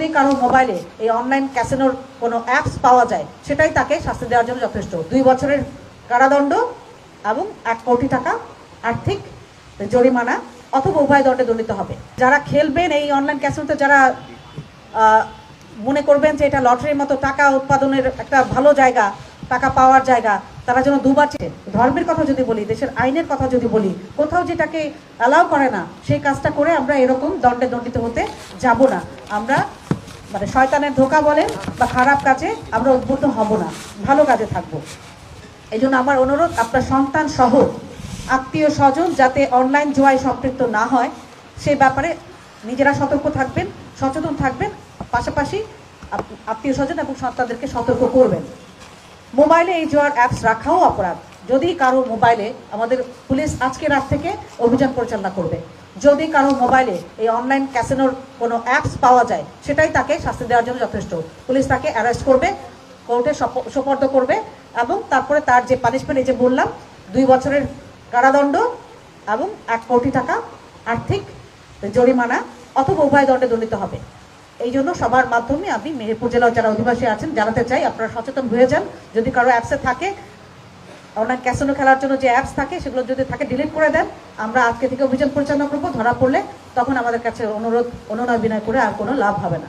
যদি কারো মোবাইলে এই অনলাইন ক্যাসিনোর কোনো অ্যাপস পাওয়া যায় সেটাই তাকে শাস্তি দেওয়ার জন্য যথেষ্ট। 2 বছরের কারাদণ্ড এবং 1 কোটি টাকা আর্থিক জরিমানা অথবা উভয় দণ্ডে দণ্ডিত হবে। যারা খেলবেন এই অনলাইন ক্যাসিনোতে, যারা মনে করবেন যে এটা লটারির মতো টাকা উৎপাদনের একটা ভালো জায়গা, টাকা পাওয়ার জায়গা, তারা যেন দুবার ধর্মের কথা যদি বলি, দেশের আইনের কথা যদি বলি, কোথাও যেটাকে অ্যালাউ করে না সেই কাজটা করে আমরা এরকম দণ্ডে দণ্ডিত হতে যাব না। আমরা মানে শয়তানের ধোঁকা বলেন বা খারাপ কাজে আমরা উদ্বুদ্ধ হব না, ভালো কাজে থাকবো। এই জন্য আমার অনুরোধ, আপনার সন্তান সহ আত্মীয় স্বজন যাতে অনলাইন জুয়ায় সম্পৃক্ত না হয় সে ব্যাপারে নিজেরা সতর্ক থাকবেন, সচেতন থাকবেন, পাশাপাশি আত্মীয় স্বজন এবং সন্তানদেরকে সতর্ক করবেন। মোবাইলে এই জুয়ার অ্যাপস রাখাও অপরাধ। যদি কারো মোবাইলে, আমাদের পুলিশ আজকে রাত থেকে অভিযান পরিচালনা করবে, যদি কারো মোবাইলে এই অনলাইন ক্যাসিনোর কোনো অ্যাপস পাওয়া যায় সেটাই তাকে শাস্তি দেওয়ার জন্য যথেষ্ট। পুলিশ তাকে অ্যারেস্ট করবে, কোর্টে সোপর্দ করবে এবং তারপরে তার যে পানিশমেন্ট, এই যে বললাম 2 বছরের কারাদণ্ড এবং 1 কোটি টাকা আর্থিক জরিমানা অথবা উভয় দণ্ডে দণ্ডিত হবে। এই জন্য সবার মাধ্যমে আমি মেহেরপুর জেলার যারা অধিবাসী আছেন জানাতে চাই, আপনারা সচেতন হয়ে যান। যদি কারো অ্যাপসে থাকে, অনলাইন ক্যাসিনো খেলার জন্য যে অ্যাপস থাকে সেগুলো যদি থাকে ডিলিট করে দেন। আমরা আজকে থেকে অভিযান পরিচালনা করবো, ধরা পড়লে তখন আমাদের কাছে অনুনয় বিনয় করে আর কোনো লাভ হবে না।